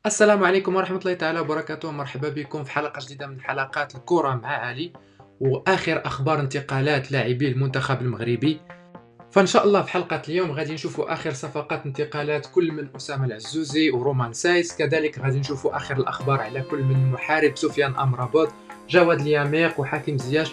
السلام عليكم ورحمة الله تعالى وبركاته. مرحبا بكم في حلقة جديدة من حلقات الكرة مع علي، وآخر أخبار انتقالات لاعبي المنتخب المغربي. فإن شاء الله في حلقة اليوم غادي نشوفوا آخر صفقات انتقالات كل من أسامة العزوزي ورومان سايس، كذلك غادي نشوفوا آخر الأخبار على كل من محارب سفيان أمرابط، جواد لياميق وحكيم زياش.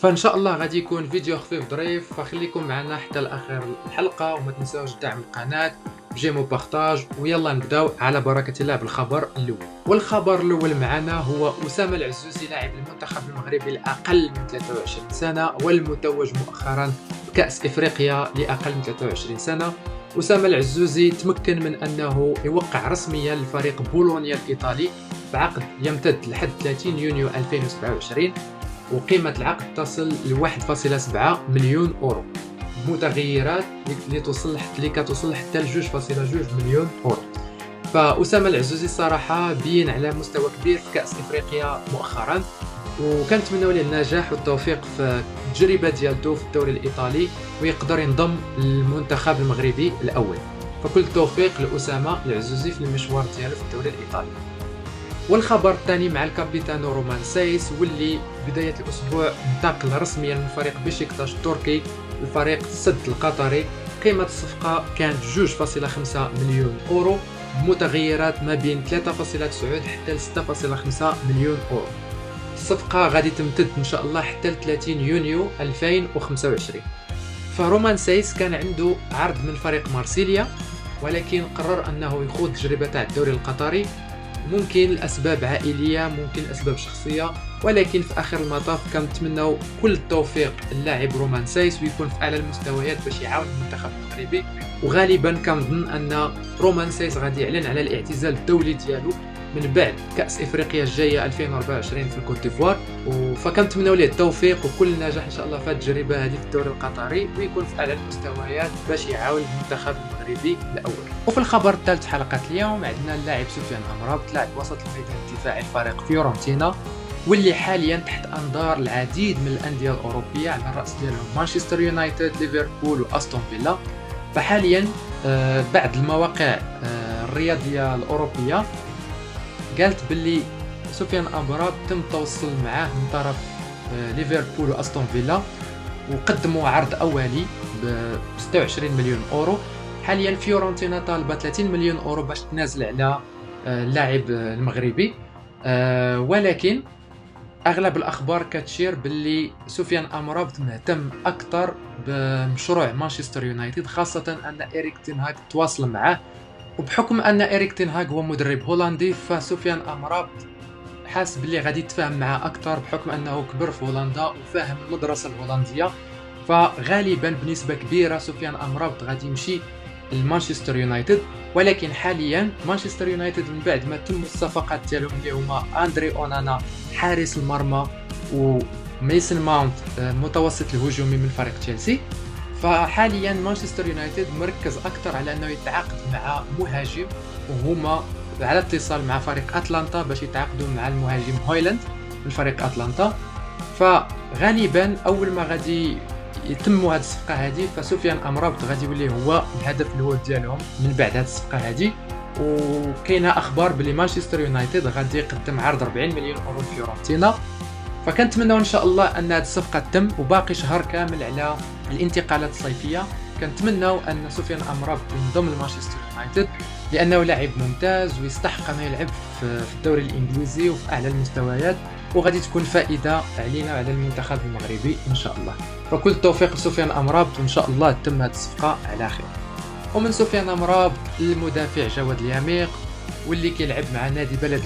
فإن شاء الله غادي يكون فيديو خفيف ظريف، فخليكم معنا حتى لآخر الحلقة وما تنساوش دعم القناة بجيمو بارتاج. ويلا نبداو على بركة الله بالخبر الأول. والخبر الأول معنا هو أسامة العزوزي لاعب المنتخب المغربي الأقل من 23 سنة والمتوج مؤخرا بكأس إفريقيا لأقل من 23 سنة. أسامة العزوزي تمكن من أنه يوقع رسميا لفريق بولونيا الإيطالي بعقد يمتد لحد 30 يونيو 2027، وقيمة العقد تصل ل 1.7 مليون أورو متغيرات اللي كتصل حتى ل 2.2 مليون أورو. فأسامة العزوزي صراحة بين على مستوى كبير في كأس إفريقيا مؤخرا، وكنتمنوا ليه النجاح والتوفيق في التجربة ديالته في الدوري الإيطالي ويقدر ينضم للمنتخب المغربي الأول. فكل التوفيق لأسامة العزوزي في المشوار ديالو في الدوري الإيطالي. والخبر الثاني مع الكابيتانو رومان سايس، واللي بداية الأسبوع انتقل رسميا من فريق بشكتاش التركي لفريق السد القطري. قيمة الصفقة كانت 2.5 مليون أورو بمتغيرات ما بين 3.9 حتى ل 6.5 مليون أورو. الصفقة غادي تمتد إن شاء الله حتى ل 30 يونيو 2025. فرومان سايس كان عنده عرض من فريق مارسيليا، ولكن قرر أنه يخوض تجربة تاع الدوري القطري، ممكن الأسباب عائلية، ممكن أسباب شخصية، ولكن في آخر المطاف كنتمناو كل التوفيق اللاعب رومان سايس ويكون في أعلى المستويات باش يعاون المنتخب المغربي. وغالبا كنظن أن رومان سايس غادي يعلن على الاعتزال الدولي ديالو من بعد كأس إفريقيا الجاية 2024 في الكوت ديفوار. فكنتمناو ليه التوفيق وكل النجاح إن شاء الله في هذه التجربة هذه في الدوري القطري، ويكون في أعلى المستويات باش يعاون المنتخب المغربي الأول. وفي الخبر الثالث حلقة اليوم عندنا اللاعب سفيان أمرابط لاعب وسط الميدان الدفاعي فريق فيورنتينا، واللي حاليا تحت أنظار العديد من الأندية الأوروبية على الرأس ديالهم مانشستر يونايتد، ليفربول وأستون فيلا. فحاليا بعض المواقع الرياضية الأوروبية قالت باللي سفيان أمرابط تم التوصل معاه من طرف ليفربول وأستون فيلا، وقدموا عرض أولي ب 26 مليون أورو. حاليا فيورنتينا طالبة 30 مليون أورو باش تنازل على اللاعب المغربي، ولكن أغلب الأخبار كتشير باللي سفيان أمرابط مهتم أكثر بمشروع مانشستر يونايتد، خاصة أن إيريك تين هاغ تواصل معه، وبحكم أن إيريك تين هاغ هو مدرب هولندي فسفيان أمرابط حاس باللي غادي يتفاهم معاه أكثر بحكم أنه كبر في هولندا وفاهم المدرسة الهولندية. فغالبا بنسبة كبيرة سفيان أمرابط غادي يمشي لمانشستر يونايتد. ولكن حاليا مانشستر يونايتد من بعد ما تم الصفقات ديالهم اللي هما أندري أونانا حارس المرمى وميسن ماونت المتوسط الهجومي من فريق تشيلسي، فحاليا مانشستر يونايتد مركز أكثر على أنه يتعاقد مع مهاجم، وهما على اتصال مع فريق أتلانتا باش يتعاقدوا مع المهاجم هويلاند من فريق أتلانتا. فغالبا أول ما غادي يتموا هذه الصفقة هذه فسفيان أمرابط غادي يولي هو الهدف الأول ديالهم من بعد هذه الصفقة هذه. وكاينه اخبار بلي مانشستر يونايتد غادي يقدم عرض 40 مليون اورو لفيورنتينا. فكنتمنوا ان شاء الله ان هذه الصفقه تتم، وباقي شهر كامل على الانتقالات الصيفيه. كنتمنوا ان سفيان أمرابط ينضم لمانشستر يونايتد لانه لاعب ممتاز ويستحق انه يلعب في الدوري الانجليزي وفي اعلى المستويات، وغادي تكون فائده علينا وعلى المنتخب المغربي ان شاء الله. فكل التوفيق لسفيان أمرابط وان شاء الله تتم هذه الصفقه على خير. ومن سفيان أمرابط المدافع جواد لياميق، واللي كيلعب مع نادي بلد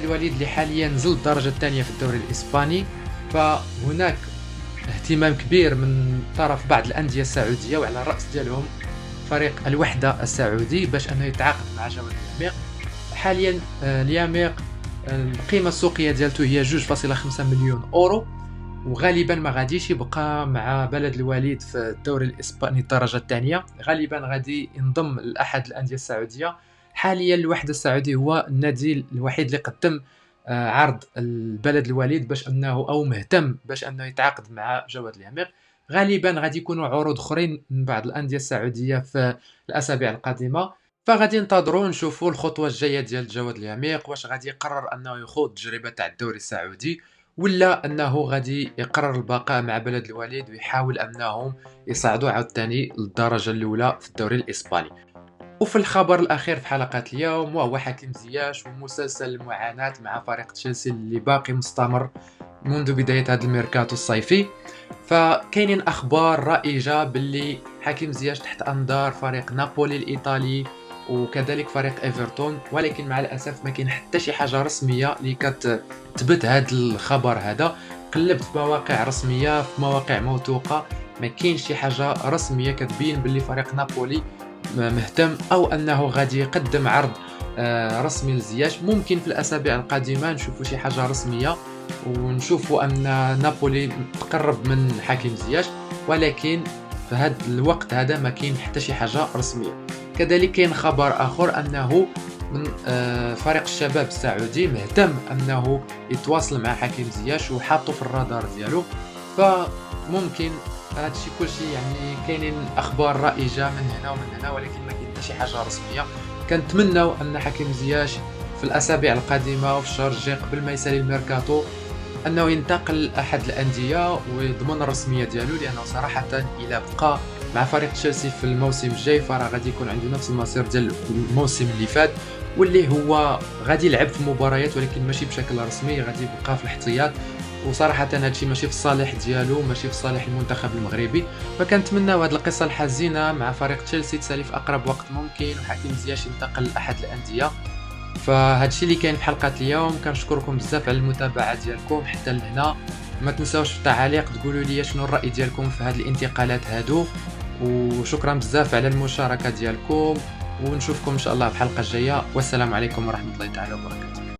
الوليد اللي حاليا نزل الدرجة الثانية في الدوري الإسباني. فهناك اهتمام كبير من طرف بعض الأندية السعودية وعلى الرأس ديالهم فريق الوحدة السعودي باش أنه يتعاقد مع جواد لياميق. حاليا لياميق القيمة السوقية ديالته هي 2.5 مليون أورو، وغالبا ما غاديش يبقى مع بلد الوليد في الدوري الاسباني الدرجه الثانيه، غالبا غادي ينضم لاحد الانديه السعوديه. حاليا الوحده السعودي هو النادي الوحيد اللي قدم عرض البلد الوليد باش انه او مهتم باش انه يتعاقد مع جواد لياميق. غالبا غادي يكونوا عروض اخرين من بعض الانديه السعوديه في الاسابيع القادمه. فغادي ننتظروا نشوفوا الخطوة الجاية ديال الجواد العميق، واش غادي يقرر أنه يخوض التجربة تاع الدوري السعودي، ولا أنه غادي يقرر البقاء مع بلد الوليد ويحاول أنهم يصعدوا عاوتاني للدرجة الأولى في الدوري الإسباني. وفي الخبر الأخير في حلقة اليوم وهو حكيم زياش ومسلسل المعاناة مع فريق تشيلسي اللي باقي مستمر منذ بداية هذا الميركاتو الصيفي. فكاينين أخبار رائجة باللي حكيم زياش تحت أنظار فريق نابولي الإيطالي وكذلك فريق ايفرتون، ولكن مع الاسف ما كاين حتى شي حاجه رسميه اللي كتثبت هذا الخبر هذا. قلبت في مواقع رسميه في مواقع موثوقه، ما كاينش شي حاجه رسميه كتبين باللي فريق نابولي مهتم او انه غادي يقدم عرض رسمي لزياش. ممكن في الاسابيع القادمه نشوفوا شي حاجه رسميه ونشوفوا ان نابولي تقرب من حكيم زياش، ولكن في هذا الوقت هذا ما كاين حتى شي حاجه رسميه. كذلك كاين خبر اخر انه من فريق الشباب السعودي مهتم انه يتواصل مع حكيم زياش وحاطه في الرادار ديالو. فممكن هادشي كلشي يعني كاينين اخبار رائجه من هنا ومن هنا، ولكن ما كاين حتى شي حاجه رسميه. كنتمناو ان حكيم زياش في الاسابيع القادمه وفي الشهر الجاي قبل ما يسالي الميركاتو انه ينتقل لاحد الانديه ويضمن الرسميه ديالو، لانه صراحه الى بقى مع فريق تشيلسي في الموسم الجاي فراه غادي يكون عنده نفس المصير ديال الموسم اللي فات، واللي هو غادي يلعب في مباريات ولكن ماشي بشكل رسمي، غادي يبقى في الاحتياط. وصراحه هادشي ماشي في الصالح ديالو، ماشي في صالح المنتخب المغربي. فكنتمناو هاد القصه الحزينه مع فريق تشيلسي تسالي في اقرب وقت ممكن وحكيم زياش ينتقل لاحد الانديه. فهادشي اللي كاين في حلقه اليوم. كنشكركم بزاف على المتابعه ديالكم حتى لهنا. ما تنساوش في التعاليق تقولوا لي شنو الراي ديالكم في هاد الانتقالات هادو، وشكرا بزاف على المشاركه ديالكم، ونشوفكم ان شاء الله في الحلقه الجايه. والسلام عليكم ورحمه الله تعالى وبركاته.